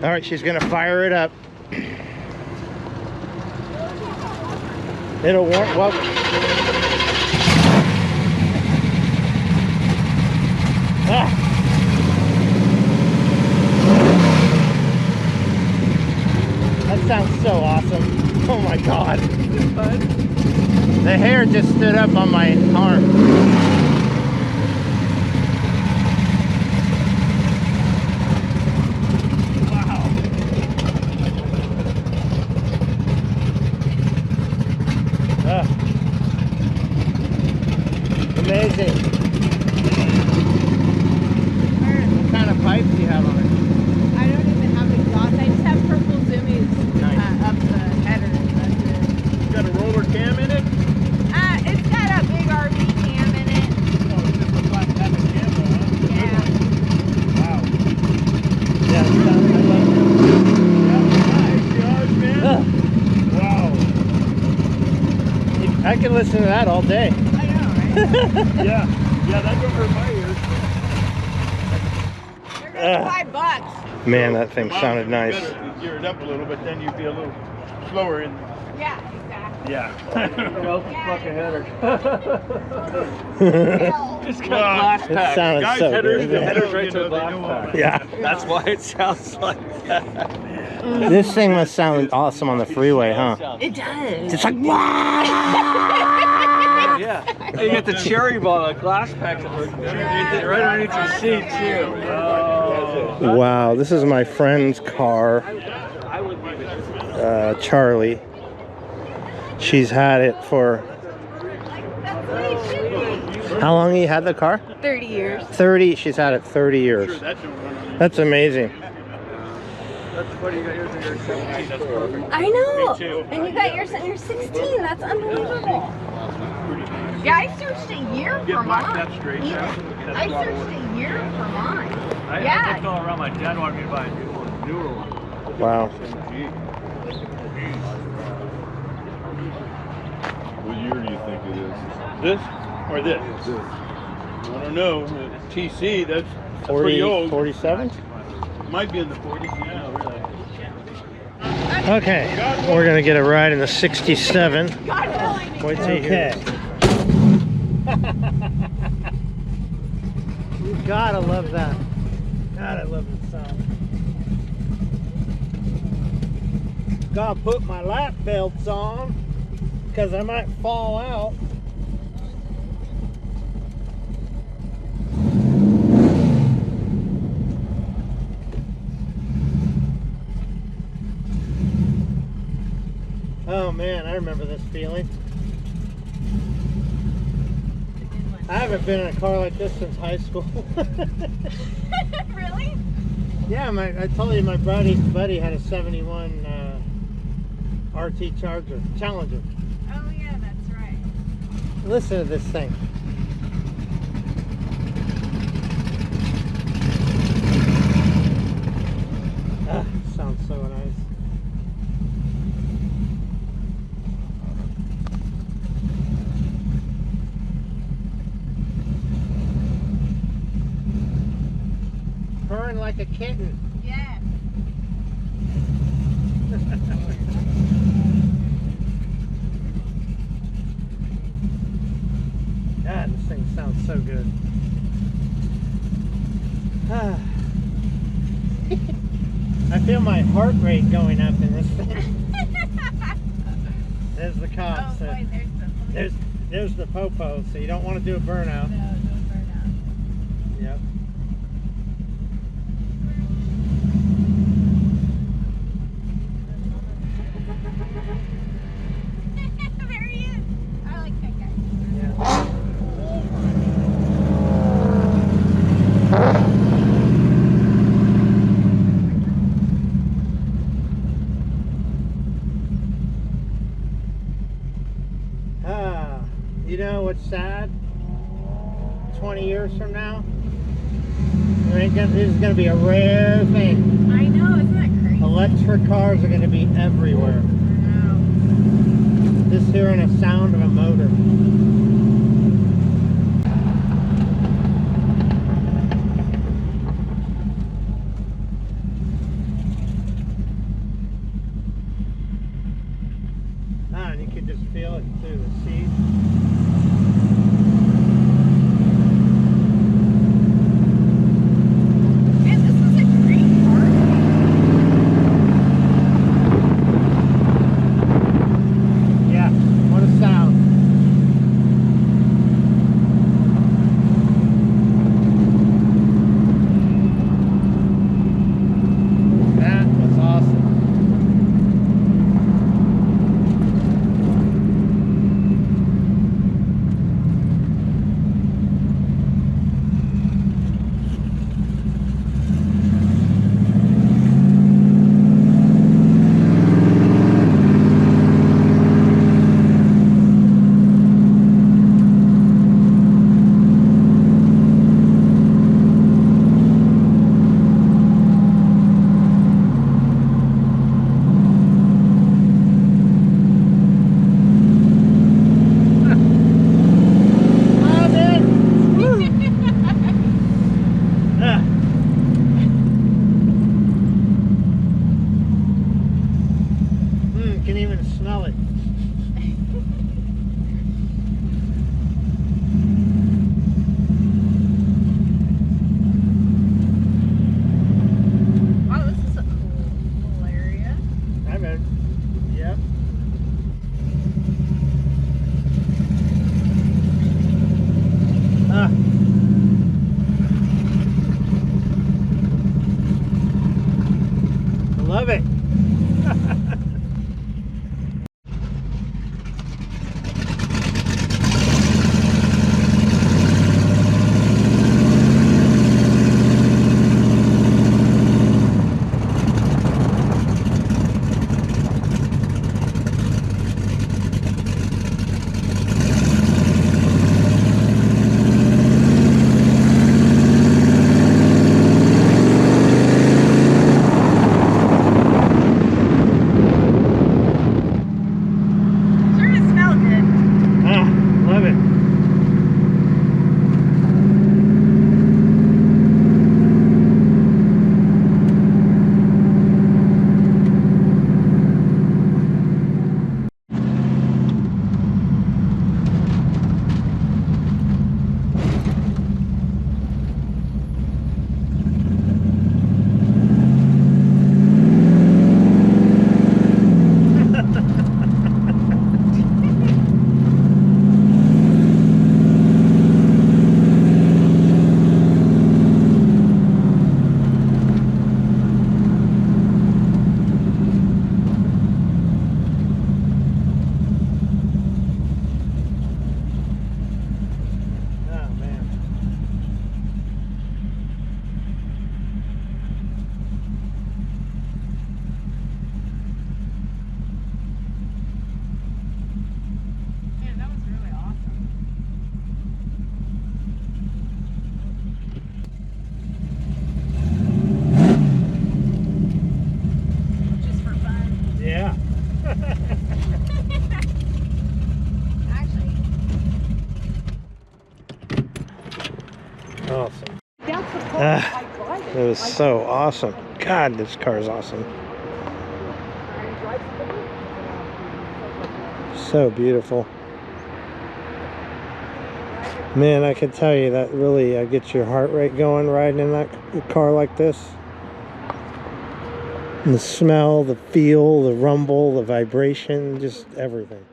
All right, she's gonna fire it up. It'll warm. Well, ah. That sounds so awesome. Oh my God. The hair just stood up on my arm. Amazing. What kind of pipes do you have on it? I don't even have exhaust. I just have purple zoomies up the header. That's it. You got a roller cam in it? It's got a big RV cam in it. Oh, it's just a flat type of camera, huh? Yeah. Wow. Yeah, I love Yeah, nice yards, man. Wow. I can listen to that all day. I know, right? Yeah, that don't hurt my ears. They're $5. Man, that thing sounded nice. You better gear it up a little bit, then you'd be a little slower in. Yeah, exactly. Yeah. Else is fucking header. It's got glass glass It sounded Guys, so headers, good. the Yeah. headers right to they a glass know all pack. that. Yeah. That's why it sounds like that. This thing must sound awesome on the freeway, huh? It does. It's like, wow! Yeah. And you get the cherry ball, the glass pack underneath it, right underneath your seat too. Oh. Wow, this is my friend's car, Charlie. She's had it for... How long you had the car? 30 years. 30, she's had it 30 years. That's amazing. That's funny, you got yours in your 17, that's perfect. I know. Me too. And you got yours in your 16. That's unbelievable. Yeah, I searched a year for Get mine. that straight. I searched a year for mine. I Yeah. looked all around, my dad wanted me to buy a newer one. Wow. What year do you think it is? This or this? I don't know. TC, that's 40, pretty old. 47? Might be in the 40s. Yeah, really. Okay, we're gonna get a ride in the 67. God willing. Wait till you hear this. You gotta love that. God, I love this sound. Gotta put my lap belts on because I might fall out. Oh man, I remember this feeling. I haven't been in a car like this since high school. Really? Yeah, I told you my buddy had a 71 RT Challenger. Oh yeah, that's right. Listen to this thing. Ah, sounds so nice. Purring like a kitten. Yeah. God, this thing sounds so good. I feel my heart rate going up in this thing. There's the cops. Oh boy, There's the popo, so you don't want to do a burnout. No, don't burn Yep. out. There he is. I like that guy. Yeah. You know what's sad? 20 years from now, this is going to be a rare thing. I know, isn't that crazy? Electric cars are going to be everywhere. I know. Just hearing a sound of a motor. and you can just feel it through the seat. Man, this is a great car. Yeah, what a sound. That was awesome. Can even smell it. Wow, this is a cool area. I bet. Yep. Ah. I love it. Sure does smell good. Ah, love it. Oh man. Man, that was really awesome. Just for fun. Yeah. Actually, Awesome. That's the part Ah, I drive it. it was so awesome. God, this car is awesome. So beautiful. Man, I can tell you that really gets your heart rate going riding in that car like this. And the smell, the feel, the rumble, the vibration, just everything.